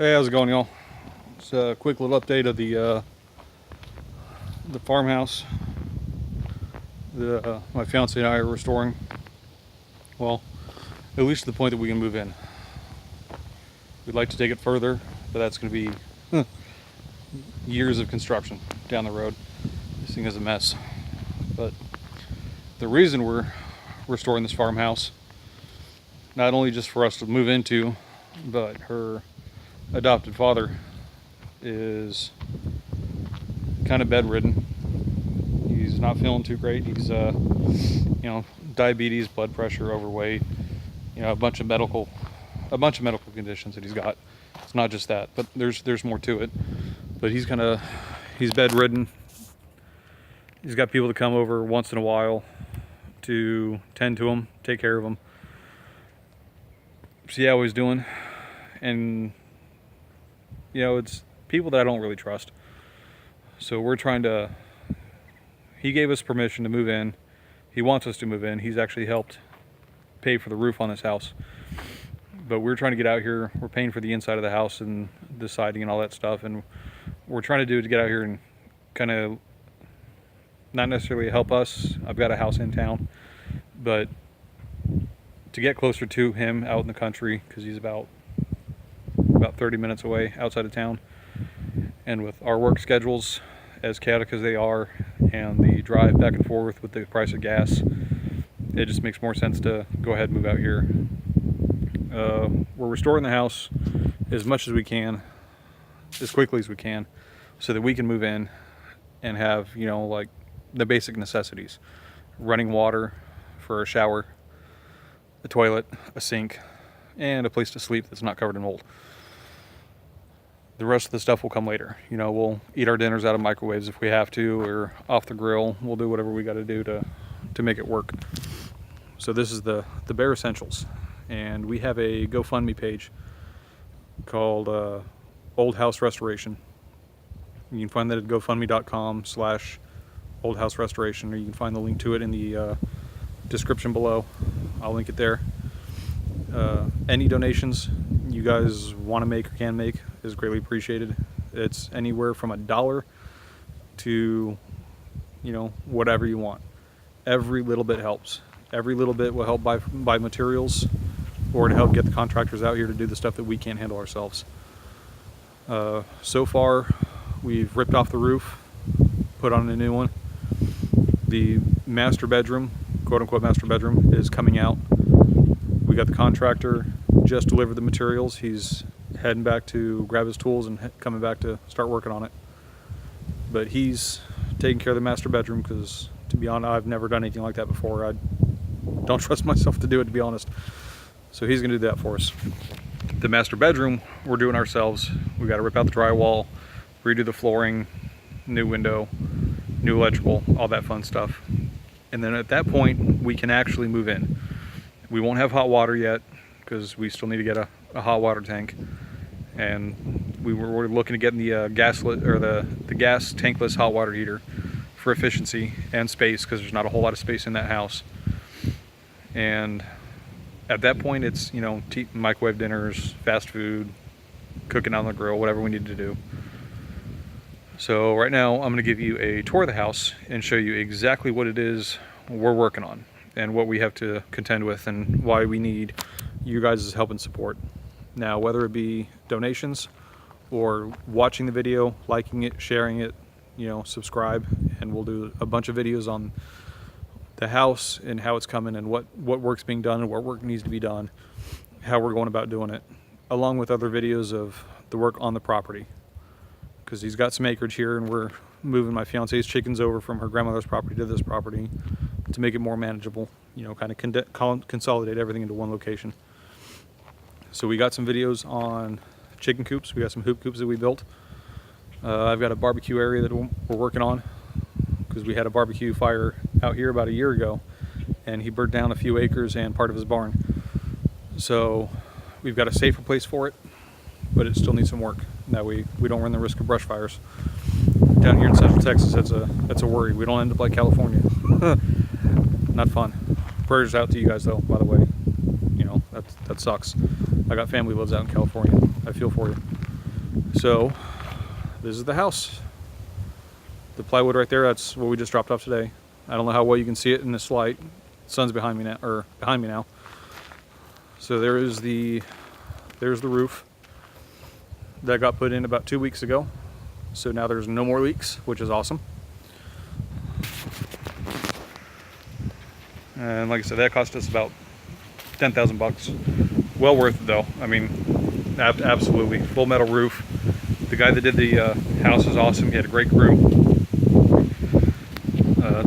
Hey, how's it going, y'all? It's a quick little update of the farmhouse that my fiance and I are restoring. Well, at least to the point that we can move in. We'd like to take it further, but that's going to be years of construction down the road. This thing is a mess. But the reason we're restoring this farmhouse, not only just for us to move into, but her adopted father is kind of bedridden. He's not feeling too great. He's diabetes, blood pressure, overweight, a bunch of medical conditions that he's got. It's not just that, but there's more to it. But he's bedridden. He's got people to come over once in a while to tend to him, take care of him, see how he's doing. And it's people that I don't really trust. So he gave us permission to move in. He wants us to move in. He's actually helped pay for the roof on this house. But we're trying to get out here. We're paying for the inside of the house and the siding and all that stuff. And we're trying to do it to get out here and kind of not necessarily help us. I've got a house in town, but to get closer to him out in the country, because he's about 30 minutes away outside of town. And with our work schedules as chaotic as they are, and the drive back and forth with the price of gas, it just makes more sense to go ahead and move out here. We're restoring the house as much as we can, as quickly as we can, so that we can move in and have, like the basic necessities: running water for a shower, a toilet, a sink, and a place to sleep that's not covered in mold. The rest of the stuff will come later. We'll eat our dinners out of microwaves if we have to, or off the grill. We'll do whatever we got to do to make it work. So this is the bare essentials. And we have a GoFundMe page called Old House Restoration. You can find that at gofundme.com/Old House Restoration, or you can find the link to it in the description below. I'll link it there. Any donations you guys want to make or can make is greatly appreciated. It's anywhere from $1 to whatever you want. Every little bit helps. Every little bit will help buy materials, or to help get the contractors out here to do the stuff that we can't handle ourselves. So far we've ripped off the roof, put on a new one. The master bedroom, quote unquote master bedroom, is coming out. We got the contractor just delivered the materials. He's heading back to grab his tools and coming back to start working on it. But he's taking care of the master bedroom because, to be honest, I've never done anything like that before. I don't trust myself to do it, to be honest. So he's gonna do that for us. The master bedroom we're doing ourselves. We got to rip out the drywall, redo the flooring, new window, new electrical, all that fun stuff. And then at that point we can actually move in. We won't have hot water yet because we still need to get a hot water tank, and we're looking to get the gas tankless hot water heater for efficiency and space, because there's not a whole lot of space in that house. And at that point it's microwave dinners, fast food, cooking on the grill, whatever we need to do. So right now I'm going to give you a tour of the house and show you exactly what it is we're working on and what we have to contend with, and why we need you guys' help and support. Now, whether it be donations or watching the video, liking it, sharing it, subscribe, and we'll do a bunch of videos on the house and how it's coming, and what work's being done and what work needs to be done, how we're going about doing it, along with other videos of the work on the property, because he's got some acreage here and we're moving my fiance's chickens over from her grandmother's property to this property to make it more manageable, kind of consolidate everything into one location. So we got some videos on chicken coops. We got some hoop coops that we built. I've got a barbecue area that we're working on, because we had a barbecue fire out here about a year ago and he burned down a few acres and part of his barn. So we've got a safer place for it, but it still needs some work. That way we don't run the risk of brush fires. Down here in Central Texas, that's a worry. We don't end up like California. Not fun. Prayers out to you guys though, by the way. That sucks. I got family lives out in California. I feel for you. So this is the house. The plywood right there, that's what we just dropped off today. I don't know how well you can see it in this light. The sun's behind me now, or behind me now. So there's the roof that got put in about 2 weeks ago. So now there's no more leaks, which is awesome. And like I said, that cost us about 10,000 bucks. Well worth it though. I mean, absolutely. Full metal roof. The guy that did the house is awesome. He had a great crew.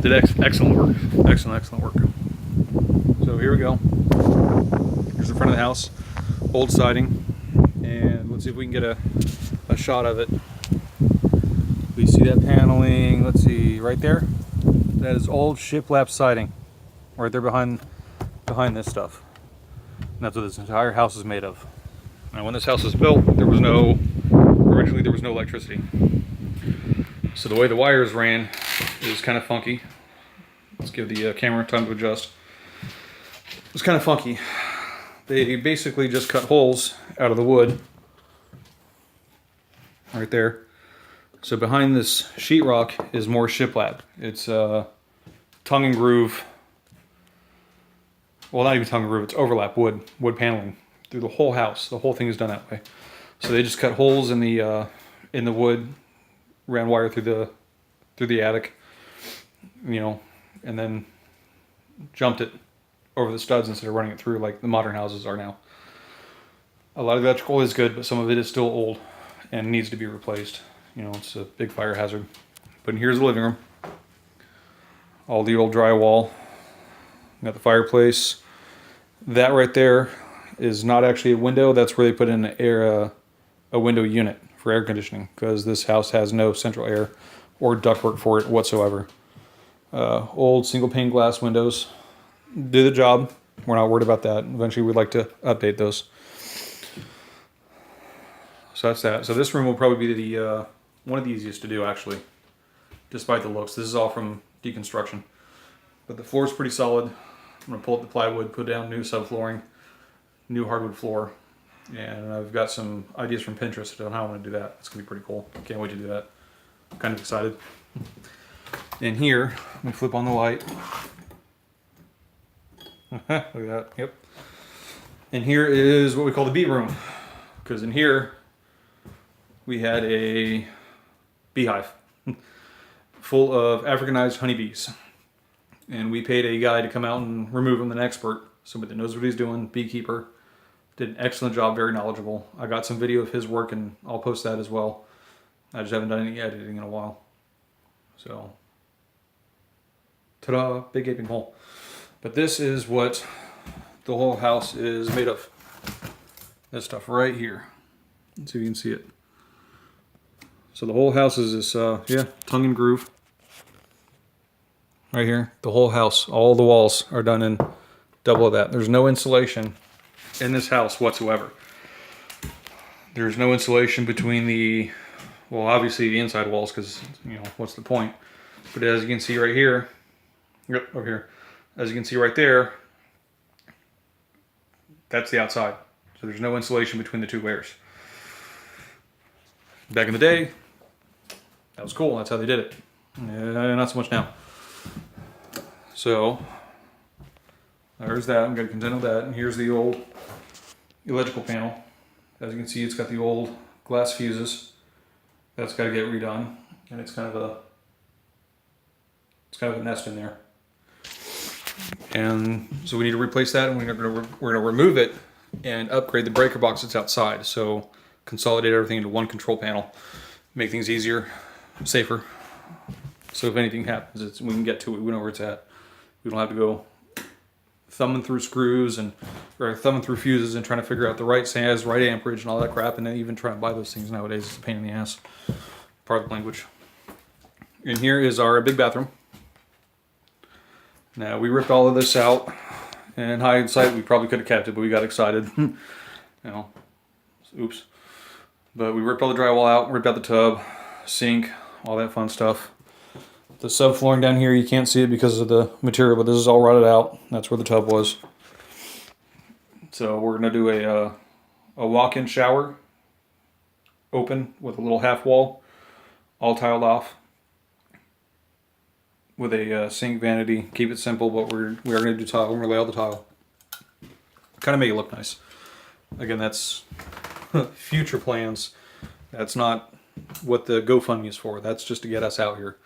Did excellent work. Excellent work. So here we go. Here's the front of the house. Old siding. And let's see if we can get a shot of it. We see that paneling. Let's see, right there. That is old shiplap siding. Right there behind this stuff. And that's what this entire house is made of. Now when this house was built, originally there was no electricity. So the way the wires ran is kind of funky. Let's give the camera time to adjust. It was kind of funky. They basically just cut holes out of the wood. Right there. So behind this sheetrock is more shiplap. It's tongue and groove. Well, not even tongue and groove, it's overlap wood paneling through the whole house. The whole thing is done that way. So they just cut holes in the wood, ran wire through the attic, you know, and then jumped it over the studs instead of running it through like the modern houses are now. A lot of the electrical is good, but some of it is still old and needs to be replaced. You know, it's a big fire hazard. But here's the living room. All the old drywall. Got the fireplace. That right there is not actually a window. That's where they put in a window unit for air conditioning, because this house has no central air or ductwork for it whatsoever. Old single pane glass windows do the job. We're not worried about that. Eventually we'd like to update those. So that's that. So this room will probably be the one of the easiest to do, actually, despite the looks. This is all from deconstruction. But the floor is pretty solid. I'm going to pull up the plywood, put down new subflooring, new hardwood floor. And I've got some ideas from Pinterest on how I want to do that. It's going to be pretty cool. Can't wait to do that. I'm kind of excited. And here, let me flip on the light. Look at that. Yep. And here is what we call the bee room. Because in here, we had a beehive full of Africanized honeybees. And we paid a guy to come out and remove them, an expert, somebody that knows what he's doing, beekeeper. Did an excellent job, very knowledgeable. I got some video of his work and I'll post that as well. I just haven't done any editing in a while. So, ta-da, big gaping hole. But this is what the whole house is made of. This stuff right here. Let's see if you can see it. So the whole house is this, tongue and groove. Right here, the whole house, all the walls are done in double of that. There's no insulation in this house whatsoever. There's no insulation between well, obviously the inside walls, because, you know, what's the point? But as you can see right here, yep, over here, as you can see right there, that's the outside. So there's no insulation between the two layers. Back in the day, that was cool. That's how they did it. Not so much now. So there's that. I'm going to contend with that. And here's the old electrical panel. As you can see, it's got the old glass fuses. That's got to get redone, and it's kind of a nest in there. And so we need to replace that, and we're going to remove it and upgrade the breaker box that's outside. So consolidate everything into one control panel, make things easier, safer. So if anything happens, we can get to it. We know where it's at. We don't have to go thumbing through screws or thumbing through fuses and trying to figure out the right size, right amperage, and all that crap. And then even trying to buy those things nowadays is a pain in the ass. Part of the language. And here is our big bathroom. Now we ripped all of this out, and in hindsight we probably could have kept it, but we got excited. You know, oops. But we ripped all the drywall out, ripped out the tub, sink, all that fun stuff. The subflooring down here, you can't see it because of the material, but this is all rotted out. That's where the tub was. So we're going to do a walk-in shower open with a little half wall, all tiled off, with a sink, vanity. Keep it simple, but we are going to do tile. We're going to lay out the tile. Kind of make it look nice. Again, that's future plans. That's not what the GoFundMe is for. That's just to get us out here.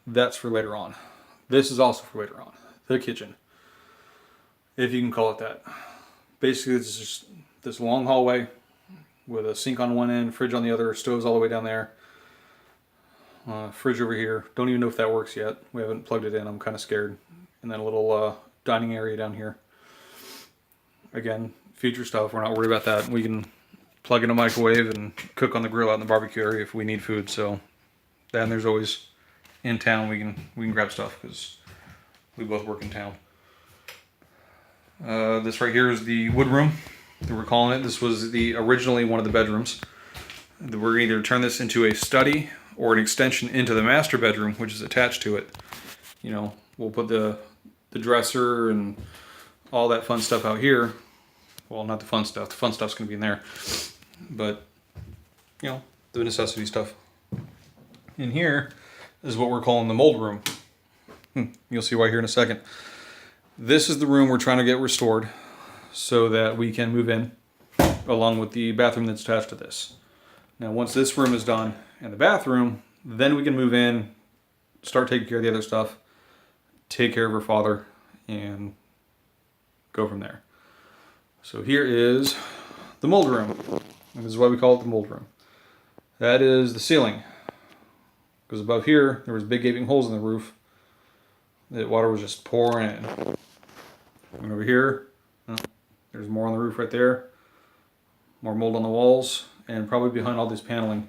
That's for later on. This is also for later on. The kitchen, if you can call it that. Basically, it's just this long hallway with a sink on one end, fridge on the other, stoves all the way down there. Fridge over here. Don't even know if that works yet. We haven't plugged it in. I'm kind of scared. And then a little dining area down here. Again, future stuff. We're not worried about that. We can plug in a microwave and cook on the grill out in the barbecue area if we need food. So then there's always in town we can grab stuff because we both work in town. This right here is the wood room that we're calling it. This was originally one of the bedrooms. We're going to either turn this into a study or an extension into the master bedroom, which is attached to it. You know, we'll put the dresser and all that fun stuff out here. Well, not the fun stuff. The fun stuff's going to be in there. But, you know, the necessity stuff. In here is what we're calling the mold room. You'll see why here in a second. This is the room we're trying to get restored so that we can move in along with the bathroom that's attached to this. Now, once this room is done and the bathroom, then we can move in, start taking care of the other stuff, take care of her father, and go from there. So here is the mold room. This is why we call it the mold room. That is the ceiling. Because above here, there was big gaping holes in the roof. The water was just pouring in. And over here, there's more on the roof right there. More mold on the walls. And probably behind all this paneling,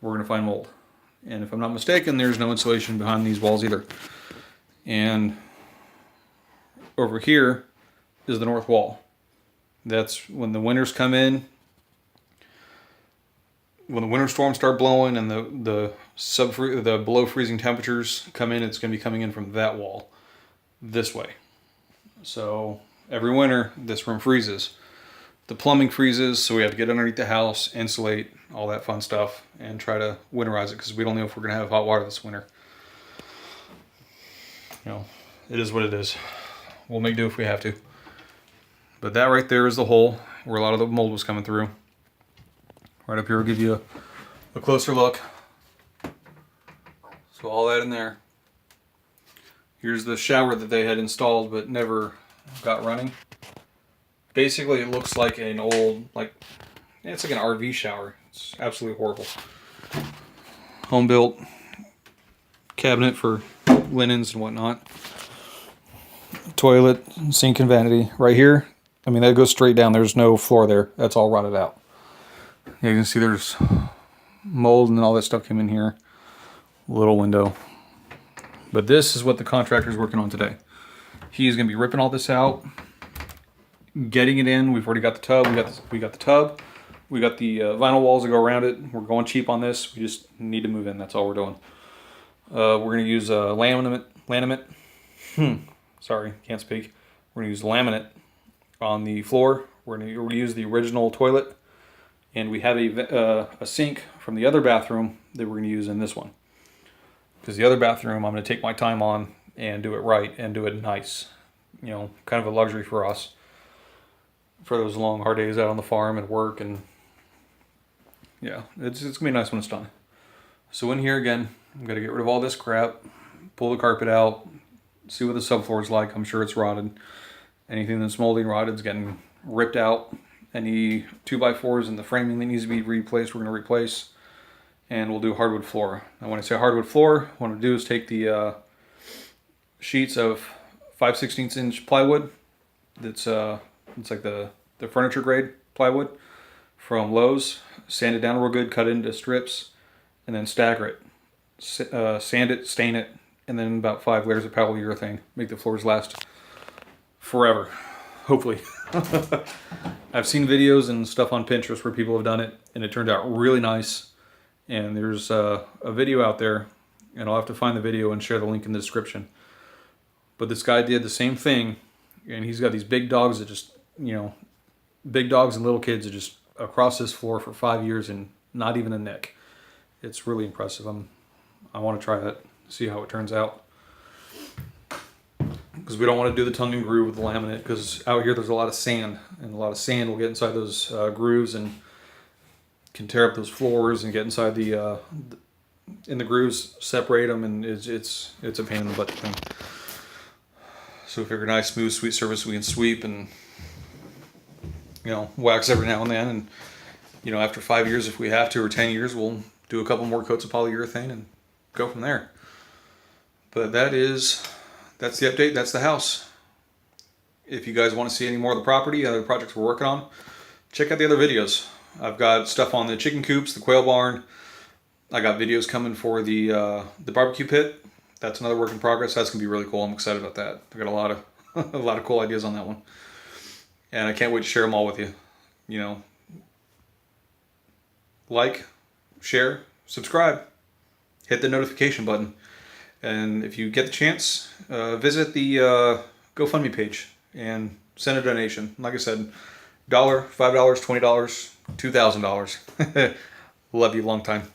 we're going to find mold. And if I'm not mistaken, there's no insulation behind these walls either. And over here is the north wall. That's when the winters come in. When the winter storms start blowing and the below freezing temperatures come in, it's going to be coming in from that wall this way. So every winter, this room freezes. The plumbing freezes, so we have to get underneath the house, insulate, all that fun stuff, and try to winterize it because we don't know if we're going to have hot water this winter. You know, it is what it is. We'll make do if we have to. But that right there is the hole where a lot of the mold was coming through. Right up here will give you a closer look. So all that in there. Here's the shower that they had installed but never got running. Basically it looks like an old, it's like an RV shower. It's absolutely horrible. Home built cabinet for linens and whatnot. Toilet, sink and vanity. Right here, I mean that goes straight down. There's no floor there. That's all rotted out. Yeah, you can see there's mold and all that stuff came in here. Little window. But this is what the contractor's working on today. He's going to be ripping all this out, getting it in. We've already got the tub. We got the tub. We got the vinyl walls that go around it. We're going cheap on this. We just need to move in. That's all we're doing. We're going to use laminate. Sorry, can't speak. We're going to use laminate on the floor. We're going to reuse the original toilet. And we have a sink from the other bathroom that we're going to use in this one. Because the other bathroom I'm going to take my time on and do it right and do it nice. You know, kind of a luxury for us. For those long, hard days out on the farm and work. And yeah, it's going to be nice when it's done. So in here again, I'm going to get rid of all this crap. Pull the carpet out. See what the subfloor is like. I'm sure it's rotted. Anything that's moldy and rotted is getting ripped out. Any 2x4s in the framing that needs to be replaced, we're going to replace. And we'll do hardwood floor. Now when I say hardwood floor, what I'm going to do is take the sheets of 5/16 inch plywood. It's like the furniture grade plywood from Lowe's. Sand it down real good, cut it into strips, and then stagger it. Sand it, stain it, and then about 5 layers of polyurethane. Make the floors last forever, hopefully. I've seen videos and stuff on Pinterest where people have done it, and it turned out really nice. And there's a video out there, and I'll have to find the video and share the link in the description. But this guy did the same thing, and he's got these big dogs that just, you know, big dogs and little kids that just across this floor for 5 years, and not even a nick. It's really impressive. I want to try it, see how it turns out. Because we don't want to do the tongue and groove with the laminate, because out here there's a lot of sand, and a lot of sand will get inside those grooves and can tear up those floors and get inside in the grooves, separate them, and it's a pain in the butt thing. So we figure nice, smooth, sweet surface we can sweep and, you know, wax every now and then. And, you know, after 5 years, if we have to, or 10 years, we'll do a couple more coats of polyurethane and go from there. But that's the update. That's the house. If you guys want to see any more of the property, other projects we're working on, check out the other videos. I've got stuff on the chicken coops, the quail barn. I got videos coming for the barbecue pit. That's another work in progress. That's gonna be really cool. I'm excited about that. I've got a lot of a lot of cool ideas on that one, and I can't wait to share them all with you. You know, like, share, subscribe, hit the notification button, and if you get the chance, visit the GoFundMe page and send a donation. Like I said, $1, $5, $20, $2,000. Love you a long time.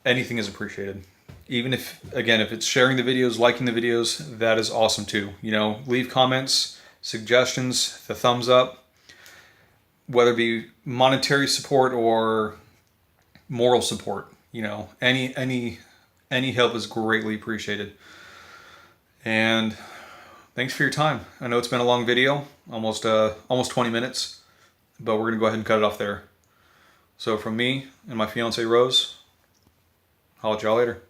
Anything is appreciated. Even if it's sharing the videos, liking the videos, that is awesome too. You know, leave comments, suggestions, the thumbs up, whether it be monetary support or moral support. You know, any help is greatly appreciated. And thanks for your time. I know it's been a long video, almost 20 minutes, but we're gonna go ahead and cut it off there. So from me and my fiance Rose, holla at y'all later.